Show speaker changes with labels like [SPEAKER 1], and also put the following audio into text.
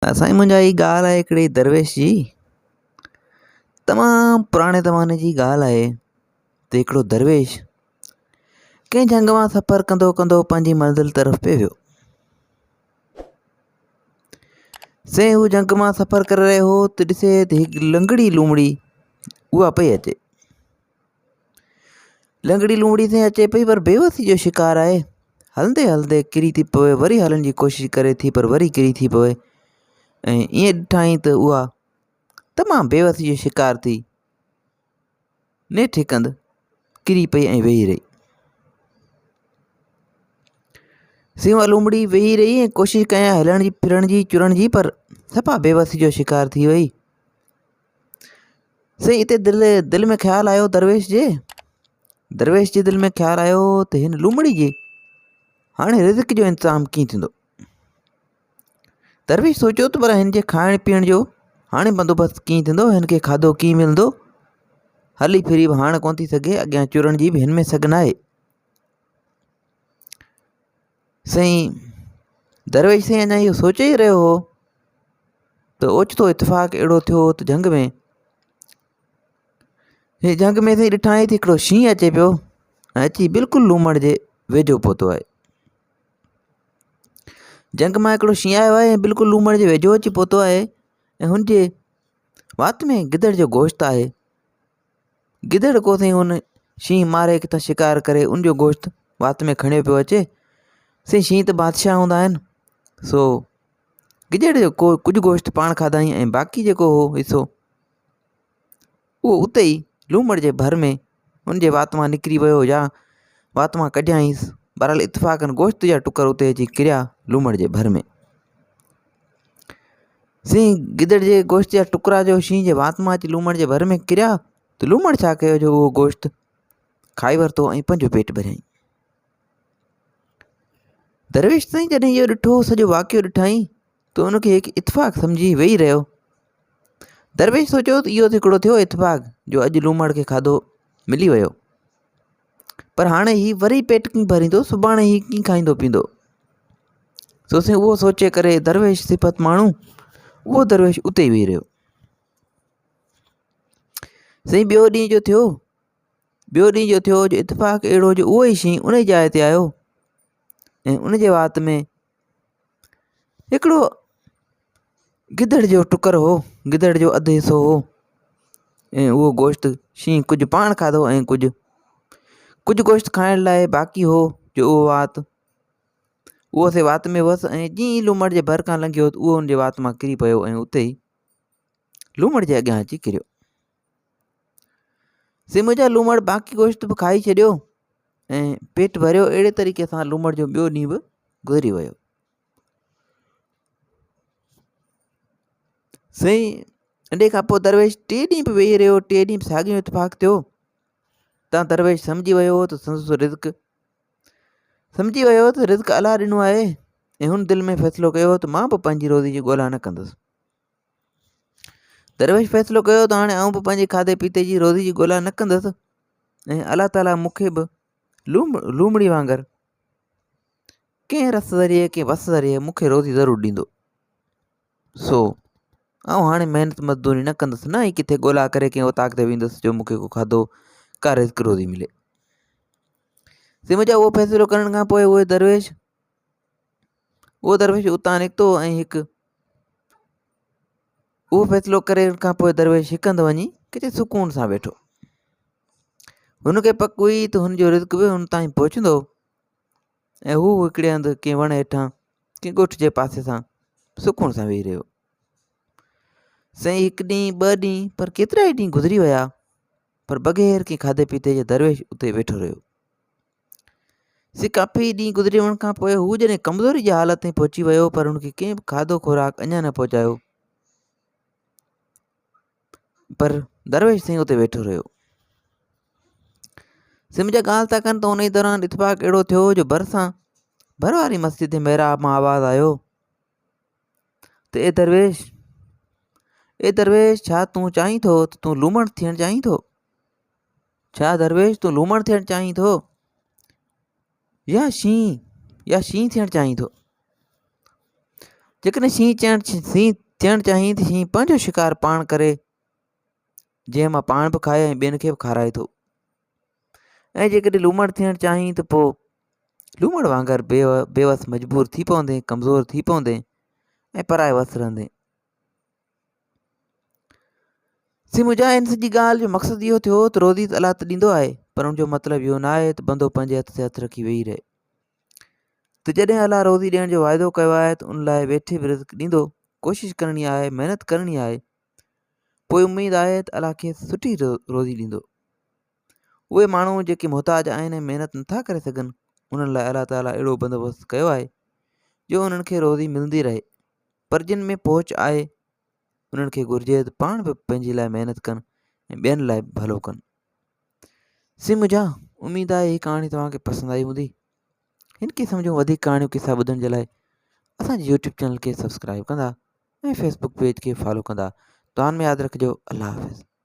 [SPEAKER 1] साईं मुंहिंजा ही ॻाल्हि आहे हिकिड़ी दरवेश जी। तमामु पुराणे ज़माने जी ॻाल्हि आहे त हिकिड़ो दरवेश कंहिं जंग मां सफ़र कंदो कंदो पंहिंजी मंज़िल तरफ़ पियो वियो। साईं हू जंग मां सफ़र करे रहियो हो त ॾिसे त हिकु लंगड़ी लूमड़ी उहा पई अचे। लंगड़ी लूमड़ी साईं अचे पई पर बेवसी जो शिकार आहे। हलंदे हलंदे किरी थी पवे, वरी हलण जी कोशिशि करे थी पर वरी किरी थी पवे ऐं ईअं ॾिठाई त उहा तमामु बेवसी जो शिकार थी नेठि हिकंद किरी पई ऐं वेही रही। साईं लूमड़ी वेही रही ऐं कोशिशि कयां हलण जी फिरण जी चुरण जी, पर सफ़ा बेवसी जो शिकार थी वई। साईं हिते दिलि में ख़्यालु आयो दरवेश जे दिलि में ख़्यालु आयो त हिन लूमड़ी जे हाणे रिज़्क जो इंतज़ाम कीअं थींदो। दरवेश सोचियो त पर हिन जे खाइण पीअण जो हाणे बंदोबस्तु कीअं थींदो, हिन खे खाधो कीअं मिलंदो। हली फिरी बि हाणे कोन थी सघे, अॻियां चुरण जी बि हिन में सघ न आहे। साईं दरवेश साईं अञा इहो सोचे ई रहियो हो त ओचितो इतफ़ाक़ अहिड़ो थियो त जंग में साईं ॾिठाई त हिकिड़ो शींहुं अचे पियो ऐं अची बिल्कुलु लूमड़ जे वेझो पहुतो आहे। जंग मां हिकिड़ो शींहुं आयो आहे ऐं बिल्कुलु लूमड़ जे वेझो अची पहुतो आहे ऐं हुनजे वात में गिदड़ जो गोश्त आहे। गिदड़ को साईं हुन शींहुं मारे किथां शिकार करे उनजो गोश्त वात में खणियो पियो अचे। साईं शींहुं त बादशाह हूंदा आहिनि, सो गिदड़ जो कुझु गोश्त पाण खाधाई ऐं बाक़ी जेको हो हिसो उहो उते ई लूमड़ जे भर में हुनजे वात मां निकिरी वियो या वात मां कढियाईंसि। बहरहाल इतफ़ाक़नि गोश्त जा टुकर उते अची किरिया लूमड़ जे भर में। साईं गिदड़ जे गोश्त जा टुकरा जो शींहुं जे वात मां अची लूमड़ जे भर में किरिया त लूमड़ छा कयो जो उहो गोश्त खाई वरितो ऐं पंहिंजो पेट भरियईं। दरवेश साईं जॾहिं इहो ॾिठो सॼो वाक़ियो ॾिठाई त उनखे हिकु इतफ़ाक़ सम्झी वेही रहियो। दरवेश सोचियो त इहो त हिकिड़ो थियो इतफ़ाक़ जो अॼु लूमड़ खे खाधो मिली वियो, पर हाणे हीउ वरी पेट कीअं भरींदो, सुभाणे हीउ कीअं खाईंदो पींदो। सो साईं उहो सोचे करे दरवेश सिफ़त माण्हू उहो दरवेश उते ई वेही रहियो। साईं ॿियो ॾींहुं जो थियो जो इतफ़ाक़ अहिड़ो जो उहो ई शींहुं उन ई जाइ ते आयो ऐं उनजे वात में हिकिड़ो गिदड़ जो टुकर हो, गिदड़ जो अधु हिसो हो ऐं उहो गोश्त शींहुं कुझु पाण खाधो ऐं कुझु गोश्त खाइण लाइ बाक़ी हो जो उहो उहो से वात में वसि ऐं जीअं ई लूमड़ जे भर खां लंघियो त उहो हुनजे वात मां किरी पियो ऐं उते ई लूमड़ जे अॻियां अची किरियो। साईं मुंहिंजा लूमड़ बाक़ी गोश्त बि खाई छॾियो ऐं पेट भरियो। अहिड़े तरीक़े सां लूमड़ जो ॿियो ॾींहुं बि गुज़री वियो। साईं इन खां पोइ दरवेश टे ॾींहं बि वेही रहियो। टे ॾींहं बि साॻियो इतफ़ाक़ थियो त दरवेश सम्झी वियो त रिज़्क अलाह ॾिनो आहे ऐं हुन दिलि में फ़ैसिलो कयो त मां बि पंहिंजी रोज़ी जी ॻोल्हा न कंदुसि। दरवेश फ़ैसिलो कयो त हाणे आउं बि पंहिंजे खाधे पीते जी रोज़ी जी ॻोल्हा न कंदुसि ऐं अलाह ताला मूंखे बि लूमड़ी वांगुरु कंहिं रस ज़रिए कंहिं वस ज़रिए मूंखे रोज़ी ज़रूरु ॾींदो। सो आउं हाणे महिनत मज़दूरी न कंदुसि, न ई किथे ॻोल्हा करे कंहिं उताक ते वेंदुसि जो मूंखे को खाधो का रिज़्क रोज़ी मिले। साईं मुंहिंजा उहो फ़ैसिलो करण खां पोइ उहो दरवेश उतां निकितो ऐं उहो फ़ैसिलो करण खां पोइ दरवेश हिकंद वञी किथे सुकून सां वेठो। हुनखे पक हुई त हुनजो रिज़्क बि हुन ताईं पहुचंदो ऐं हू हिकिड़े हंधि कंहिं वण हेठां कंहिं ॻोठ जे पासे सां सुकून सां वेही रहियो। साईं हिकु ॾींहुं ॿ ॾींहं पर केतिरा ई ॾींहं गुज़री विया, पर बग़ैर कंहिं खाधे पीते जे दरवेश उते वेठो रहियो। साईं काफ़ी ॾींहं गुज़री वञण खां पोइ हू जॾहिं कमज़ोरी जी हालत ताईं पहुची वियो, पर हुनखे कंहिं बि खाधो खुराक अञा न पहुचायो, पर दरवेश साईं उते वेठो रहियो। साईं मुंहिंजा ॻाल्हि था कनि त उन ई दौरान इतफ़ाक़ अहिड़ो थियो जो भर वारी मस्जिद जे महिराब मां आवाज़ु आयो त ए दरवेश छा तूं चाहीं थो त तूं लूमड़ थियणु चाहीं थो? छा दरवेश तूं लूमड़ थियणु चाहीं थो या शींहुं थियणु चाहीं थो? जेकॾहिं शींहुं थियणु चाहीं त शींहुं पंहिंजो शिकार पाण करे, जंहिं मां पाण बि खाए ऐं ॿियनि खे बि खाराए थो। ऐं जेकॾहिं लूमड़ थियणु चाहीं त पोइ लूमड़ वांगुरु बेवस मजबूर थी पवंदे, कमज़ोर थी पवंदे ऐं पराए वस रहंदे। सिमुझा इन सॼी ॻाल्हि जो मक़सदु इहो थियो त रोज़ी त अलाह त ॾींदो आहे, पर हुनजो मतिलबु इहो न आहे त बंदो पंहिंजे हथ ते हथु रखी वेही रहे। त जॾहिं अलाह रोज़ी ॾियण जो वाइदो कयो आहे त उन लाइ वेठे बि रिज़्क़ ॾींदो। कोशिशि करणी आहे, महिनत करणी आहे, पोइ उमेदु आहे त अलाह खे सुठी रोज़ी ॾींदो। उहे माण्हू जेके मुहताज आहिनि ऐं महिनत नथा करे सघनि, उन्हनि लाइ अलाह ताला अहिड़ो बंदोबस्तु कयो आहे जो उन्हनि खे रोज़ी मिलंदी रहे। पर जिन में पहुच आहे उन्हनि खे घुरिजे त पाण बि पंहिंजे लाइ महिनत कनि ऐं ॿियनि लाइ भलो कनि। सिमुझा, उमेदु आहे हीअ कहाणी तव्हांखे पसंदि आई हूंदी। हिन क़िस्म जूं वधीक कहाणियूं किसा ॿुधण जे लाइ असांजे यूट्यूब चैनल खे सब्सक्राइब कंदा ऐं फेसबुक पेज खे फॉलो कंदा। तव्हां में यादि रखिजो। अल्लाह हाफ़िज़।